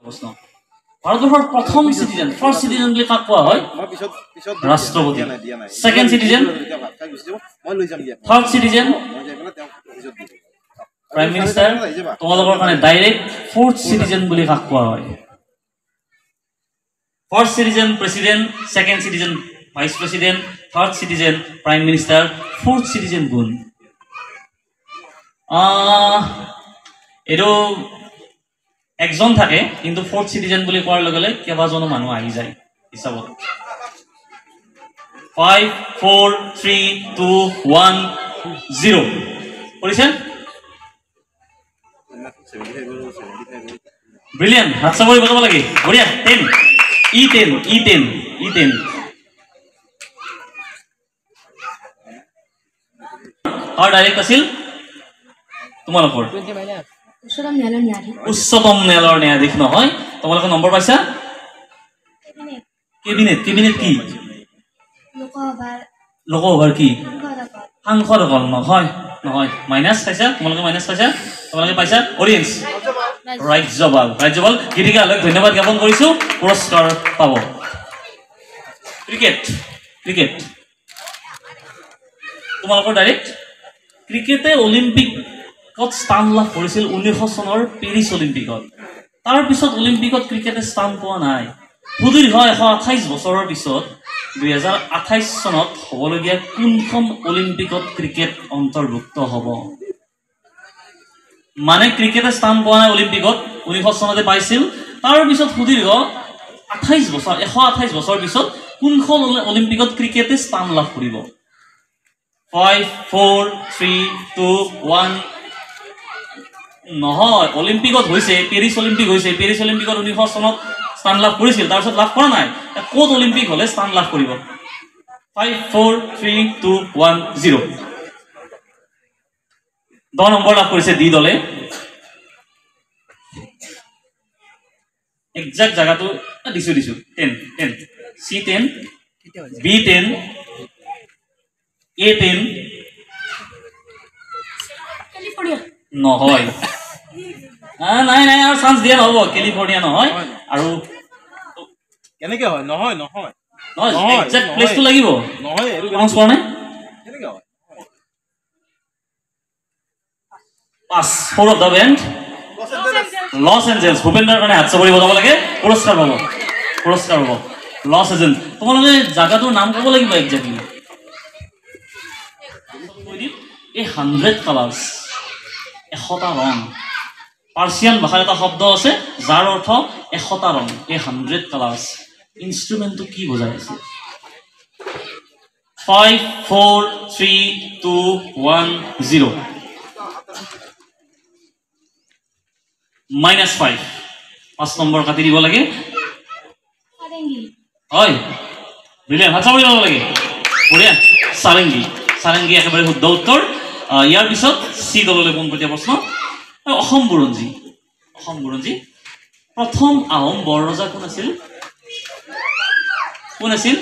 প্ৰশ্ন ভাৰতবৰ্ষৰ প্ৰথম সিটিজেন ফাৰ্স্ট সিটিজেন বুলি কাক কোৱা হয় ৰাষ্ট্ৰপতি second citizen third citizen prime minister তোমালোকৰ কাৰণে ডাইৰেক্ট ফোৰ্থ সিটিজেন বুলি কাক কোৱা হয় first citizen president second citizen vice president third citizen prime minister fourth citizen কোন এটো একজন থাকে কিন্তু ফোৰ্থ সিটিজেন বুলি কোৱাৰ লগে লগে কেইবাজনো মানুহ আহি যায় হিচাপত 5 4 3 2 1 0 কৰিছে ব্ৰিলিয়ান্ট হাতছা কৰি বজাব লাগে বঢ়িয়া 10 E10 আৰ ডাইৰেক্ট আছিল তোমালোকৰ উচ্চতম ন্যায়ালয়ৰ ন্যায়াধীশ নহয় তোমালোকে নম্বৰ পাইছা কেবিনেট কি লোকসভাৰ কি সাংসদ হল নহয় মাইনাস পাইছা তোমালোকে মাইনাস পাইছা তোমালোকে পাইছা অডিয়েন্স ৰাজ্যপাল গীতিকালৈ ধন্যবাদ জ্ঞাপন কৰিছো পুৰস্কাৰ পাব ক্ৰিকেট তোমালোকৰ ডাইৰেক্ট ক্ৰিকেটে অলিম্পিকত স্থান লাভ কৰিছিল 1900 চনৰ পেৰিছ অলিম্পিকত তাৰ পিছত অলিম্পিকত ক্ৰিকেটে স্থান পোৱা নাই সুদীৰ্ঘ 128 বছৰৰ পিছত 2028 চনত হ'বলগীয়া কোনখন অলিম্পিকত ক্ৰিকেট অন্তৰ্ভুক্ত হ'ব মানে ক্ৰিকেটে স্থান পোৱা নাই অলিম্পিকত 1900 চনতে পাইছিল তাৰ পিছত সুদীৰ্ঘ 128 বছৰ পিছত কোনখন অলিম্পিকত ক্ৰিকেটে স্থান লাভ কৰিব 5 4 3 2 1 নহয় অলিম্পিকত হৈছে পেৰিছ অলিম্পিক হৈছে পেৰিছ অলিম্পিকত 1900 চনত স্থান লাভ কৰিছিল তাৰ পিছত লাভ কৰা নাই কোত অলিম্পিক হলে স্থান লাভ কৰিব 5 4 3 2 1 0 10 নম্বৰ লাভ কৰিছে ডি দলে এক্সাক্ট জায়গাটো দিছো 10 C10 B10 A10 ক্যালিফোৰ্নিয়া নহয় নাই আৰু চান্স দিয়া নহব ক্যালিফোৰ্নিয়া নহয় আৰু কেনেকে হয় নহয় এক্সাক্ট প্লেসটো লাগিব নহয় এটো চান্স কৰা নাই কেনেকে হয় pass four of the band Los Angeles ভূপেন্দ্ৰৰ কাৰণে হাত চাপৰি বজাব লাগে পুৰস্কাৰ পাব লস এঞ্জেলস তোমালোকে জায়গাটোৰ নাম ক'ব লাগিব এক্সাক্টলি এই 100 কালাৰ্স 100টা ৰং পাৰ্সিয়ান ভাষাৰ এটা শব্দ আছে যাৰ অৰ্থ 100টা ৰং এই 100 কালাৰ্স ইনস্ট্ৰুমেন্টটো কি বুজাই আছে 5 4 3 2 1 0 -5 5 নম্বৰ কাটি দিব লাগে হয় ব্ৰিলিয়ান্ট হাত চাপৰি দিব লাগে বঢ়িয়া সাৰেঙ্গী একেবাৰে শুদ্ধ উত্তৰ ইয়াৰ পিছত সি দললৈ পোনপটীয়া প্ৰশ্ন অসম বুৰঞ্জী প্ৰথম আহোম বৰ ৰজা কোন আছিল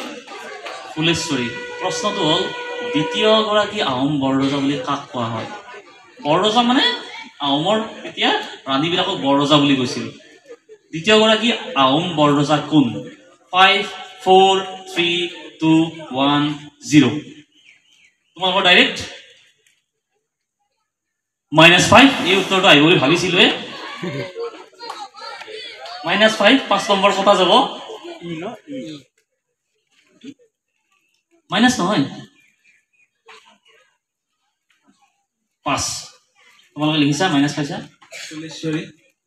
ফুলেশ্বৰী প্ৰশ্নটো হ'ল দ্বিতীয় গৰাকী আহোম বৰ ৰজা বুলি কাক কোৱা হয় বৰ ৰজা মানে আহোমৰ এতিয়া ৰাণীবিলাকক বৰ ৰজা বুলি কৈছিল দ্বিতীয় গৰাকী আহোম বৰ ৰজা কোন 5 4 3 2 1 0 তোমালোকৰ ডাইৰেক্ট -5 এই উত্তৰটো আহিব বুলি ভাবিছিলৱে -5 5 নম্বৰ কথা যাব মাইনাস নহয় 5 তোমালোকে লিখিছা মাইনাস পাইছা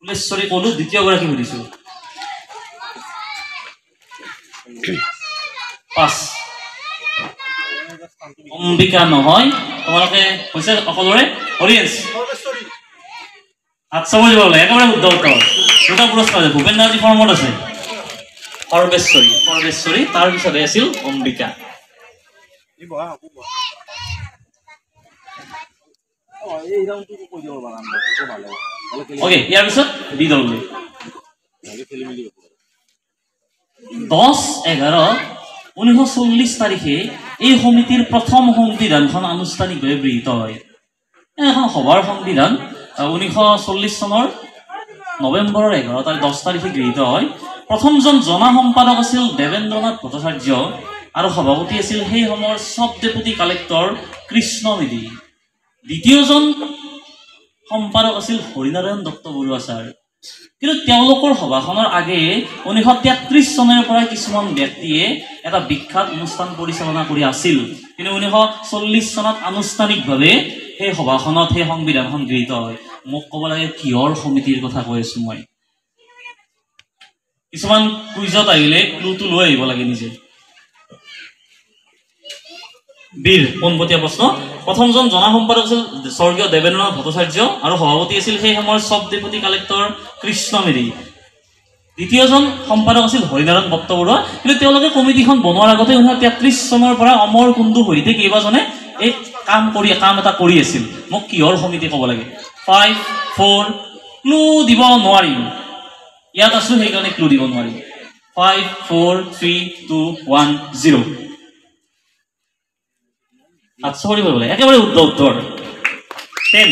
ফুলেশ্বৰী ক'লো দ্বিতীয় গৰাকী সুধিছো 5 অম্বিকা নহয় তোমালোকে কৈছে অকলৰে অডিয়েন্স হাত চাব দিব লাগে একেবাৰে শুদ্ধ উত্তৰ দুটা পুৰস্কাৰ আছে ভূপেন্দ্ৰজী ফৰ্মত আছে সৰ্বেশ্বৰী তাৰ পিছতে আছিল অম্বিকা ওকে ইয়াৰ পিছত বি দললৈ 10/11/1940 তাৰিখে এই সমিতিৰ প্ৰথম সংবিধানখন আনুষ্ঠানিকভাৱে গৃহীত হয় এখন সভাৰ সংবিধান 1940 চনৰ নৱেম্বৰৰ 10 তাৰিখে গৃহীত হয়। প্ৰথমজন জনা সম্পাদক আছিল দেৱেন্দ্ৰনাথ ভট্টাচাৰ্য আৰু সভাপতি আছিল সেই সময়ৰ চাব ডেপুটি কালেক্টৰ কৃষ্ণ মেধি। দ্বিতীয়জন সম্পাদক আছিল হৰিনাৰায়ণ দত্ত বৰুৱা ছাৰ। কিন্তু তেওঁলোকৰ সভাখনৰ আগেয়ে 1933 চনৰ পৰা কিছুমান ব্যক্তিয়ে এটা বিখ্যাত অনুষ্ঠান পৰিচালনা কৰি আছিল, কিন্তু 1940 চনত আনুষ্ঠানিকভাৱে সেই সভাখনত সেই সংবিধানখন গৃহীত হয়। মোক ক'ব লাগে কিহৰ সমিতিৰ কথা কৈ আছো মই। কিছুমান কুইজত আহিলে ক্লুটো লৈ আহিব লাগে নিজে। বীৰ পোনপটীয়া প্ৰশ্ন। প্ৰথমজন জনা সম্পাদক আছিল স্বৰ্গীয় দেৱেন্দ্ৰনাথ ভট্টাচাৰ্য আৰু সভাপতি আছিল সেই সময়ৰ চাব ডেপুটি কালেক্টৰ কৃষ্ণ মেধি। দ্বিতীয়জন সম্পাদক আছিল হৰিনাৰায়ণ দত্ত বৰুৱা, কিন্তু তেওঁলোকে কমিটিখন বনোৱাৰ আগতে 1933 চনৰ পৰা অমৰ কুণ্ডু সৈতে কেইবাজনে এই কাম এটা কৰি আছিল। মোক কিহৰ সমিতি ক'ব লাগে। 5 4 ক্লু দিব নোৱাৰিম, ইয়াত আছো সেইকাৰণে ক্লু দিব নোৱাৰিম। 5 4 3 2 1 0 আচ্ছাবৰি কৰিব লাগে, একেবাৰে উত্তৰ 10।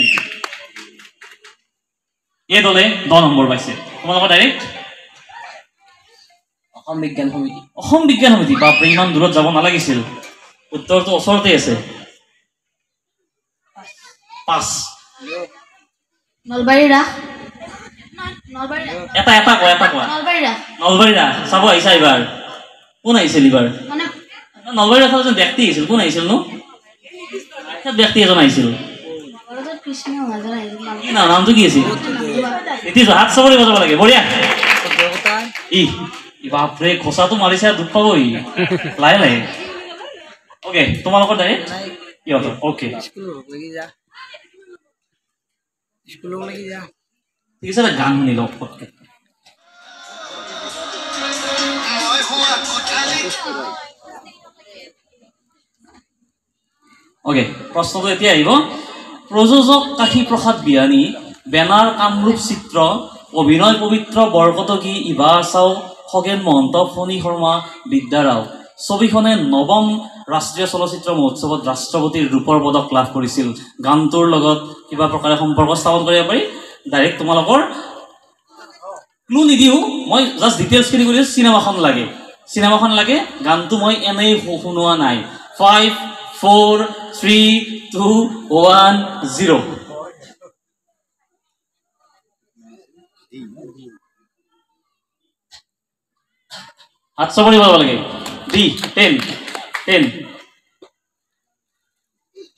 এই দলে 10 নম্বৰ পাইছে। তোমালোকৰ ডাইৰেক্ট অসম বিজ্ঞান সমিতি। অসম বিজ্ঞান সমিতি, বাপৰে ইমান দূৰত যাব নালাগিছিল, উত্তৰটো ওচৰতে আছে। 5 নলবাৰী ৰাস। এটা কোৱা। নলবাৰী ৰাস চাব আহিছা এইবাৰ? কোন আহিছিল এইবাৰ? মানে নলবাৰী ৰাসৰ এজন ব্যক্তি আহিছিল, কোন আহিছিল নো? ব্যক্তি এজন আহিছিল, নামটো কি আছিল? হাত চাবৰি বজাব লাগে, বঢ়িয়া। বাপৰে খোচাটো মাৰিছে, দুখ পাব ই লাহে লাহে। অ'কে, তোমালোকৰ ডাইৰেক্ট ইহঁতৰ। অ'কে ঠিক আছে, গান শুনি লওক পটকে। অ'কে, প্ৰশ্নটো এতিয়া আহিব। প্ৰযোজক কাশী প্ৰসাদ বিয়ানী, বেনাৰ কামৰূপ চিত্ৰ, অভিনয় পবিত্ৰ বৰকটকী, ইভা চাও, খগেন মহন্ত, ফণী শৰ্মা, বিদ্যা ৰাও। ছবিখনে 9ম ৰাষ্ট্ৰীয় চলচ্চিত্ৰ মহোৎসৱত ৰাষ্ট্ৰপতিৰ ৰূপৰ পদক লাভ কৰিছিল। গানটোৰ লগত কিবা প্ৰকাৰে সম্পৰ্ক স্থাপন কৰিব পাৰি। ডাইৰেক্ট তোমালোকৰ ক্লু নিদিওঁ, মই জাষ্ট ডিটেইলছখিনি কৰি চিনেমাখন লাগে। গানটো মই এনেই শুনোৱা নাই। 5 4 3 2 1 0 হাত চাপৰি পাব লাগে। ডি 10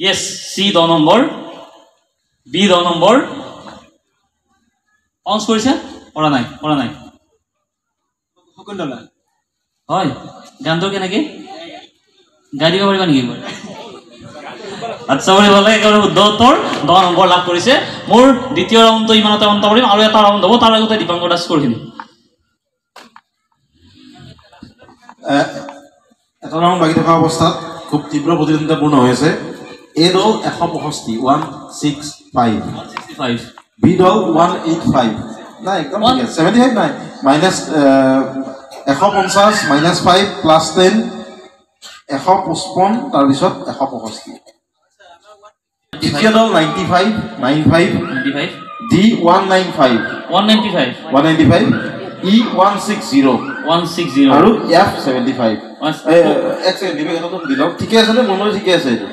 য়েছ। C 10 number, B 10 number. পাউন্স কৰিছে? কৰা নাই হয়। গানটো কেনেকে গাই দিব পাৰিবা নেকি? আচ্ছা বুলি ভালে একেবাৰে শুদ্ধ উত্তৰ, 10 নম্বৰ লাভ কৰিছে। মোৰ দ্বিতীয় ৰাউণ্ডটো ইমানতে অন্ত কৰিম, আৰু এটা ৰাউণ্ড হ'ব, তাৰ আগতে দীপাংকৰ দাস কৰিম। এটা ৰাউণ্ড বাকী থকা অৱস্থাত খুব তীব্ৰ প্ৰতিদ্বন্দ্বিতাপূৰ্ণ হৈ আছে। এ দল 165 165, বি দল 185 নাই, একদম 75 নাই, মাইনাছ 150 -5 +10 155, তাৰপিছত 165। দ্বিতীয় দল 95 ডি 195 ই 160 আৰু এফ 75। এক ছেকেণ্ড দিলক, ঠিকে আছে নে? মনৰ ঠিকে আছে এইটো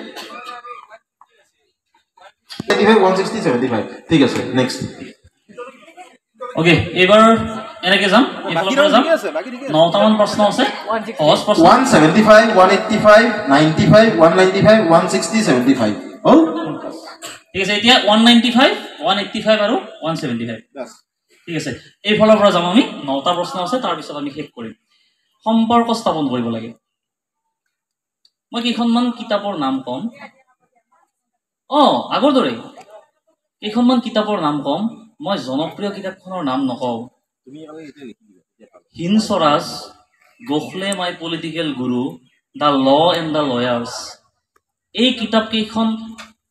160 75। ঠিক আছে, নেক্সট। অ'কে, এইবাৰ এনেকে যাম, 9টামান প্ৰশ্ন আছে। সহজ প্ৰশ্ন। 175 185 95 195 160 75 হ'ল। ঠিক আছে, এতিয়া 195 185 আৰু 175। ঠিক আছে, এইফালৰ পৰা যাম আমি। 9টা প্ৰশ্ন আছে, তাৰপিছত আমি শেষ কৰিম। সম্পৰ্ক স্থাপন কৰিব লাগে। মই কেইখনমান কিতাপৰ নাম ক'ম, আগৰ দৰে কেইখনমান কিতাপৰ নাম ক'ম। মই জনপ্ৰিয় কিতাপখনৰ নাম নকওঁ। Hind Swaraj, Gokhale my political guru, the law and the lawyers. এই কিতাপকেইখন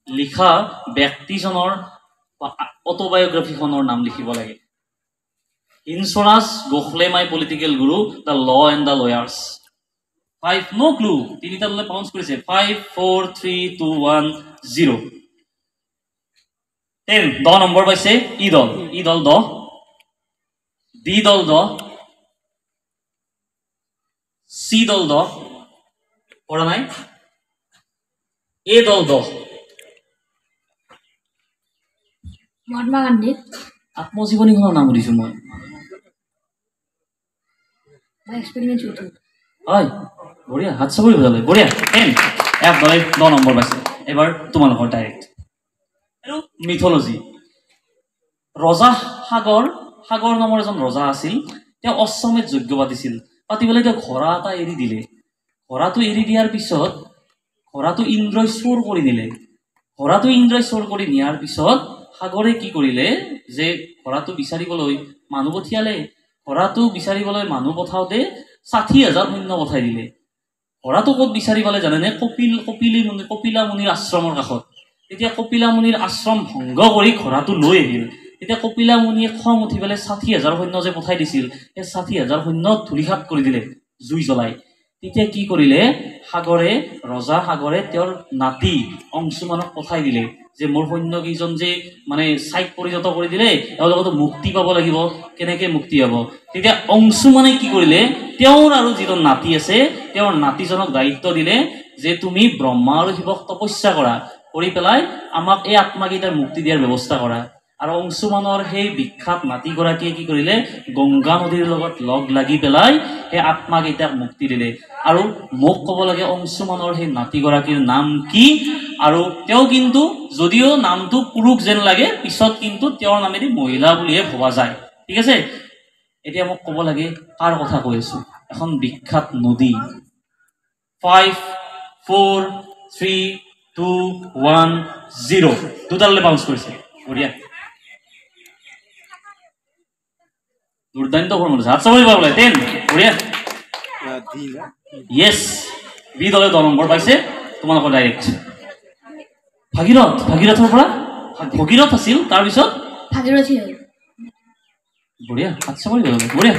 লিখা ব্যক্তিজনৰ অটোবায়োগ্ৰাফিখনৰ নাম লিখিব লাগে। Hind Swaraj, Gokhale my political guru, the law and the lawyers. 5 no clue, তিনিটা দলে পাউন্স কৰিছে। 5 4 3 2 1 0 10 নম্বৰ পাইছে ই দল 10। ডি দল দ, সি দল দ, পড়া নাই, এ দল দ। মহাত্মা গান্ধী। আত্মজীৱনীখনৰ নাম সুধিছো মই। এক্সপেৰিমেণ্ট চুটি। হয়, বঢ়িয়া, হাত চাপৰি বজালে, বঢ়িয়া। এফ দলে 10 নম্বৰ পাইছে। এবাৰ তোমালোকৰ ডাইৰেক্ট। আৰু মিথলজি, ৰজা সাগৰ নামৰ এজন ৰজা আছিল। তেওঁ অশ্বমেধ যজ্ঞ পাতিছিল। পাতিবলৈ তেওঁ ঘোঁৰা এটা এৰি দিলে। ঘোঁৰাটো এৰি দিয়াৰ পিছত ঘোঁৰাটো ইন্দ্ৰই চোৰ কৰি নিলে। ঘোঁৰাটো ইন্দ্ৰই চোৰ কৰি নিয়াৰ পিছত সাগৰে কি কৰিলে যে ঘোঁৰাটো বিচাৰিবলৈ মানুহ পঠিয়ালে। ঘোঁৰাটো বিচাৰিবলৈ মানুহ পঠাওঁতে 60,000 সৈন্য পঠাই দিলে। ঘোঁৰাটো ক'ত বিচাৰি পালে জানেনে? কপিলা মুনিৰ আশ্ৰমৰ কাষত। তেতিয়া কপিলা মুনিৰ আশ্ৰম ভংগ কৰি ঘোঁৰাটো লৈ আহিল। তেতিয়া কপিলা মুনিয়ে খং উঠি পেলাই 60,000 সৈন্য যে পঠাই দিছিল, সেই 60,000 সৈন্য ধূলিসাৎ কৰি দিলে জুই জ্বলাই। তেতিয়া কি কৰিলে ৰজা সাগৰে তেওঁৰ নাতি অংশুমানক পঠাই দিলে যে মোৰ সৈন্যকেইজন যে মানে ছাইট পৰিণত কৰি দিলে, এওঁলোকেতো মুক্তি পাব লাগিব, কেনেকে মুক্তি পাব? তেতিয়া অংশুমানে কি কৰিলে, তেওঁৰ আৰু যিজন নাতি আছে তেওঁৰ নাতিজনক দায়িত্ব দিলে যে তুমি ব্ৰহ্মা আৰু শিৱক তপস্যা কৰা, কৰি পেলাই আমাক এই আত্মাকেইটাৰ মুক্তি দিয়াৰ ব্যৱস্থা কৰা। আৰু অংশুমানৰ সেই বিখ্যাত নাতিগৰাকীয়ে কি কৰিলে, গংগা নদীৰ লগত লগ লাগি পেলাই সেই আত্মাকেইটাক মুক্তি দিলে। আৰু মোক ক'ব লাগে অংশুমানৰ সেই নাতিগৰাকীৰ নাম কি? আৰু তেওঁ কিন্তু যদিও নামটো পুৰুষ যেন লাগে, পিছত কিন্তু তেওঁৰ নামেদি মহিলা বুলিহে ভবা যায়। ঠিক আছে, এতিয়া মোক ক'ব লাগে কাৰ কথা কৈ আছো? এখন বিখ্যাত নদী। 5 4 3 2 1 0 দুটালে বাউন্স কৰিছে। বঢ়িয়া, দুৰ্দান্ত ফৰ্মুলা। হাত চাব দিব বোলে 10। বঢ়িয়া, ইয়েছ। বি দলে 10 নম্বৰ পাইছে। তোমালোকৰ ডাইৰেক্ট ভাগীৰথৰ পৰা ভগীৰথ আছিল, তাৰপিছত ভাগীৰথী হ'ল। বঢ়িয়া, হাত চাব দিব। বঢ়িয়া,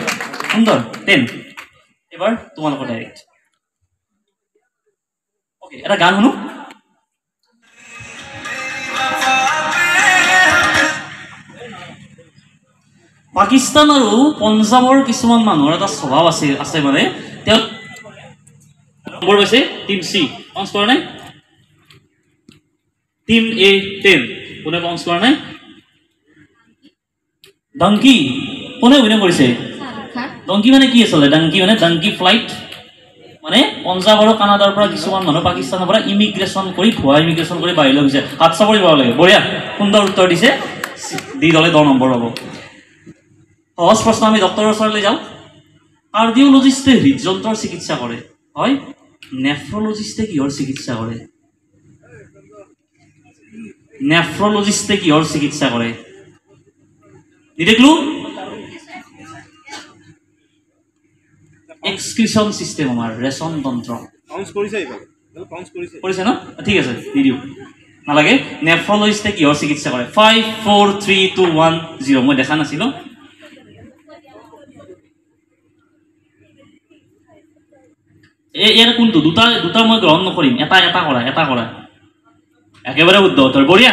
সুন্দৰ। 10। এবাৰ তোমালোকৰ ডাইৰেক্ট। অ'কে, এটা গান শুনো। পাকিস্তান আৰু পঞ্জাৱৰ কিছুমান মানুহৰ এটা স্বভাৱ আছে মানে তেওঁ নম্বৰ পাইছে টিম চি। পাউন্স কৰা নাই? টিম এ 10। কোনে পাউন্স কৰা নাই? ডাংকি। কোনে অভিনয় কৰিছে? ডাংকি মানে কি আছিলে? ডাংকি মানে ডাংকি ফ্লাইট। মানে পঞ্জাৱ আৰু কানাডাৰ পৰা কিছুমান মানুহ পাকিস্তানৰ পৰা ইমিগ্ৰেশ্যন কৰি ভুৱা ইমিগ্ৰেশ্যন কৰি বাহিৰলৈ গৈছে। হাত চাপৰি দিব লাগে। বঢ়িয়া, সুন্দৰ উত্তৰ দিছে। দি দলে 10 নম্বৰ হ'ব। সহজ প্ৰশ্ন, আমি ডক্টৰৰ ওচৰলৈ যাওঁ। কাৰ্ডিঅ'লজিষ্টে হৃদযন্ত্ৰৰ চিকিৎসা কৰে, হয়। নেফ্ৰলজিষ্টে কিহৰ চিকিৎসা কৰে? নেফ্ৰলজিষ্টে কিহৰ চিকিৎসা কৰে? নিদেখলো এক্সক্ৰিশন চিষ্টেম, আমাৰ ৰেচন তন্ত্ৰ। কৰিছে ন? ঠিক আছে, নিদিওঁ, নালাগে। নেফ্ৰলজিষ্টে কিহৰ চিকিৎসা কৰে? 5 4 3 2 1 0। মই দেখা নাছিলো। ইয়াৰ কোনটো? দুটা মই গ্ৰহণ নকৰিম। এটা কৰা। একেবাৰে শুদ্ধ উত্তৰ। বঢ়িয়া,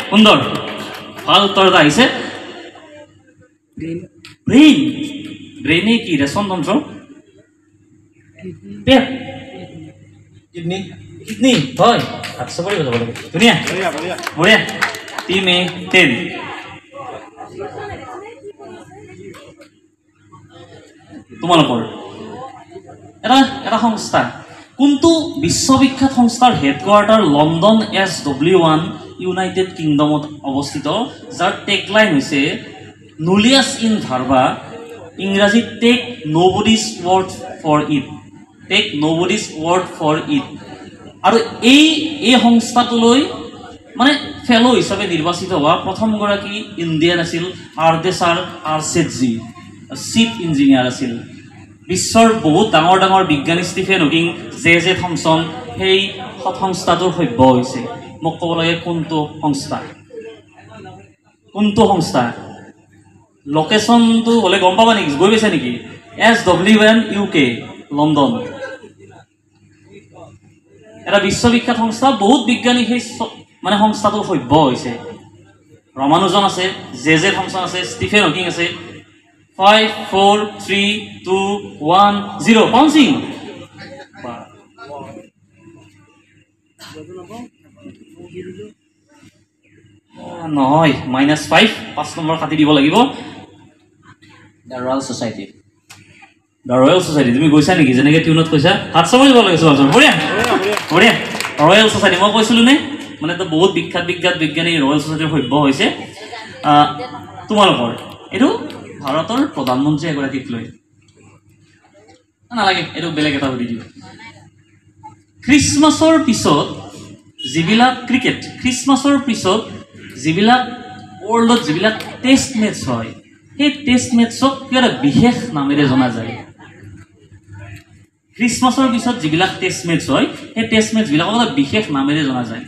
সুন্দৰ, ভাল উত্তৰ এটা আহিছে। ব্ৰেইনে কি? ৰেচন তন্ত্ৰ। পেট, কিডনি, হয়। হাত চাপৰি বজাব লাগে। ধুনীয়া, বঢ়িয়া। টিম এ 10। তোমালোকৰ এটা সংস্থা, কোনটো বিশ্ববিখ্যাত সংস্থাৰ হেডকোৱাৰ্টাৰ লণ্ডন SW1 ইউনাইটেড কিংডমত অৱস্থিত, যাৰ টেগলাইন হৈছে নুলিয়াছ ইন ভাৰ্বা, ইংৰাজীত take nobody's word for it. Take nobody's word for it. আৰু এই সংস্থাটোলৈ মানে ফেলো হিচাপে নিৰ্বাচিত হোৱা প্ৰথমগৰাকী ইণ্ডিয়ান আছিল আৰ্ডেছাৰ আৰ্চেটজি, চিফ ইঞ্জিনিয়াৰ আছিল। বিশ্বৰ বহুত ডাঙৰ বিজ্ঞানী ষ্টিফেন হকিং, জে থমছন সেই সংস্থাটোৰ সভ্য হৈছে। মোক ক'ব লাগে কোনটো সংস্থা? লোকেশ্যনটো হ'লে গম পাবা নেকি? গৈ পাইছা নেকি? SW1 UK London. এটা বিশ্ববিখ্যাত সংস্থা, বহুত বিজ্ঞানী সেই মানে সংস্থাটোৰ সভ্য হৈছে। ৰমানুজন আছে, জে থমছন আছে, ষ্টিফেন হকিং আছে, 5 4 3 2 1 0 bouncing নহয় -5 5 নম্বৰ কাটি দিব লাগিব the royal society the royal society তুমি গৈছা নেকি যেনেকৈ টিউনত কৈছা হাত চাব দিব লাগে চোৱাচোন বঢ়িয়া বঢ়িয়া ৰয়েল সোসাইটি মই কৈছিলোঁ নে মানে তো বহুত বিখ্যাত বিজ্ঞানী ৰয়েল সোসাইটিৰ সভ্য হৈছে তোমালোকৰ এইটো ভাৰতৰ প্ৰধানমন্ত্ৰী এগৰাকীক লৈ নালাগে এইটো বেলেগ এটা সুধি দিওঁ খ্ৰীষ্টমাছৰ পিছত যিবিলাক ক্ৰিকেট খ্ৰীষ্টমাছৰ পিছত যিবিলাক ৱৰ্ল্ডত যিবিলাক টেষ্ট মেটচ হয় সেই টেষ্ট মেটছক কিবা এটা বিশেষ নামেৰে জনা যায় খ্ৰীষ্টমাছৰ পিছত যিবিলাক টেষ্ট মেটচ হয় সেই টেষ্ট মেটছবিলাকক এটা বিশেষ নামেৰে জনা যায়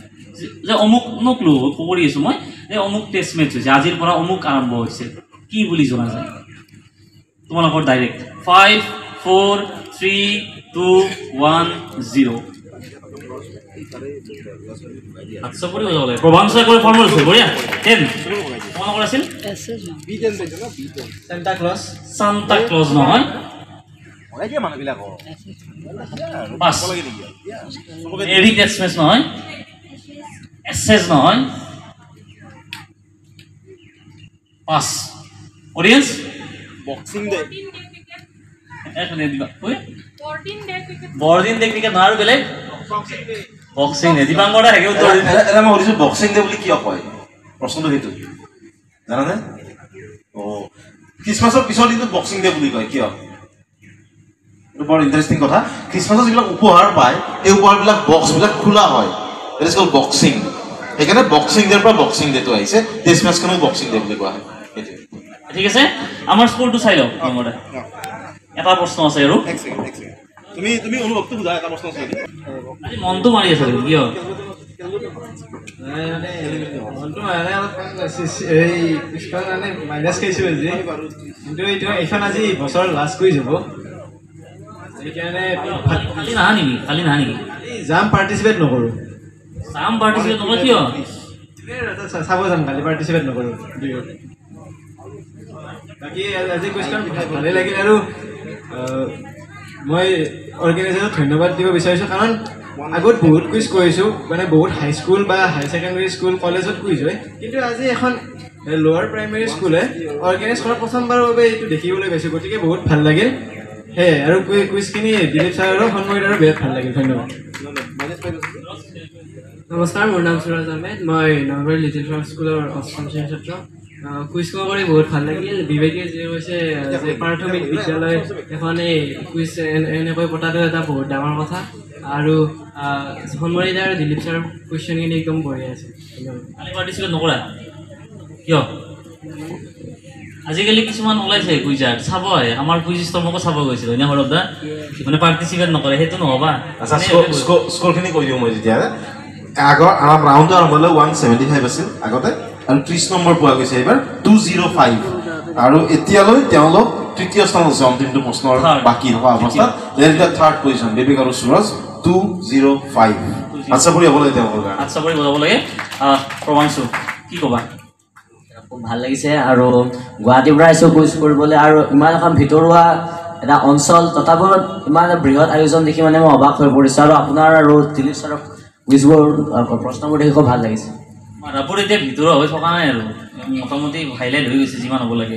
যে অমুক ক্লু কৰি আছোঁ মই যে অমুক টেষ্ট মেটচ হৈছে আজিৰ পৰা অমুক আৰম্ভ হৈছে কি বুলি জনা যায় তোমালোকৰ ডাইৰেক্ট 5 4 3 2 1 0 আচ্ছা পৰি যাব লাগে প্ৰভাঞ্চয় কৰি ফৰ্মুলা আছে বঢ়িয়া 10 তোমালোকৰ আছিল সান্তা ক্লজ নহয় পাঁচ এৰি টেক্সমেছ নহয় এছেছ নহয় পাঁচ অডিয়েন্স বক্সিং ডে এক মিনিট দিবা বৰদিন ডে ক্ৰিকেট নহয় আৰু বেলেগ বক্সিং ডে দিবাংগৰ হেগে উত্তৰ এটা মই সুধিছোঁ বক্সিং ডে বুলি কিয় কয় প্ৰশ্নটো সেইটো জানানে খ্ৰীষ্টমাছৰ পিছৰ দিনটোত বক্সিং ডে বুলি কয় কিয় এইটো বৰ ইণ্টাৰেষ্টিং কথা খ্ৰীষ্টমাছৰ যিবিলাক উপহাৰ পায় এই উপহাৰবিলাক বক্সবিলাক খোলা হয় ইট ইজ কল্ড বক্সিং সেইকাৰণে বক্সিং ডেৰ পৰা বক্সিং ডেটো আহিছে টেষ্ট মেচখনক বক্সিং ডে বুলি কোৱা হয় ঠিক আছে আমাৰ স্কোৰটো চাই লওঁ নম্বৰতে এটা প্ৰশ্ন আছে আৰু তুমি অনুভৱটো বুজা এটা প্ৰশ্ন আছে আজি মনটো মাৰি আছে কিয় মনটো মানে মাইনাছ খাইছোঁ আজি কিন্তু এইটো এইখন আজি বছৰ লাষ্ট কৰি যাব সেইকাৰণে কালি নাহা নেকি যাম পাৰ্টিচিপেট নকৰোঁ চাম পাৰ্টিচিপেট নকৰে কিয় চাব যাম কালি পাৰ্টিচিপেট নকৰোঁ বাকী আজি কুইজখন ভালেই লাগিল আৰু মই অৰ্গেনাইজাৰক ধন্যবাদ দিব বিচাৰিছোঁ কাৰণ আগত বহুত কুইজ কৰিছোঁ মানে বহুত হাইস্কুল বা হায়াৰ ছেকেণ্ডেৰী স্কুল কলেজত কুইজ হয় কিন্তু আজি এখন লোৱাৰ প্ৰাইমেৰী স্কুলে অৰ্গেনাইজ কৰা প্ৰথমবাৰৰ বাবে এইটো দেখিবলৈ পাইছোঁ গতিকে বহুত ভাল লাগিল সেয়ে আৰু কুইজখিনি দিলীপ ছাৰৰো সন্মুখত আৰু বিৰাট ভাল লাগিল ধন্যবাদ নমস্কাৰ মোৰ নাম সুৰজ আহমেদ মই নলবাৰী লিটিল ফ্লাৱাৰ স্কুলৰ অষ্টম শ্ৰেণীৰ ছাত্ৰ কুইজ কৰি বহুত ভাল লাগিল বিবেকে যি কৈছে যে প্ৰাথমিক বিদ্যালয় এখন এই কুইজ এনেকৈ পতাটো এটা বহুত ডাঙৰ কথা আৰু সন্মুখত আৰু দিলীপ ছাৰৰ কুৱেশ্যনখিনি একদম বঢ়িয়া আছে কালি পাৰ্টিচিপেট নকৰা কিয় আজিকালি কিছুমান ওলাইছে কুইজাৰ চাব আহে আমাৰ কুইজ ষ্টমকো চাব গৈছিল হয়নে সৌৰভ দা মানে পাৰ্টিচিপেট নকৰে সেইটো নহ'বা আচ্ছা স্ক'ৰখিনি কৈ দিওঁ মই যেতিয়া আগৰ আমাৰ ৰাউণ্ডটো আৰম্ভ হ'লে 175 আছিল আগতে আৰু 30 নম্বৰ পোৱা গৈছে এইবাৰ 205 আৰু এতিয়ালৈ তেওঁলোক তৃতীয় স্থানত আছে অন্তিমটো প্ৰশ্নৰ বাকী থকা অৱস্থাত থাৰ্ড পজিশ্যন বিবেক আৰু সুৰজ 205 আচ্ছা পৰি হ'ব লাগে তেওঁলোকৰ কাৰণে আচ্ছা পৰি বজাব লাগে প্ৰমাণছো কি ক'বা খুব ভাল লাগিছে আৰু গুৱাহাটীৰ পৰা আহিছোঁ কুইজ কৰিবলৈ আৰু ইমান এখন ভিতৰুৱা এটা অঞ্চল তথাপিও ইমান বৃহৎ আয়োজন দেখি মানে মই অবাক হৈ পৰিছোঁ আৰু আপোনাৰ আৰু দিলীপ ছাৰক কুইজবোৰ প্ৰশ্নবোৰ দেখি খুব ভাল লাগিছে ৰাপুৰ এতিয়া ভিতৰুৱা হৈ থকা নাই আৰু মোটামুটি হাইলাইট হৈ গৈছে যিমান হ'ব লাগে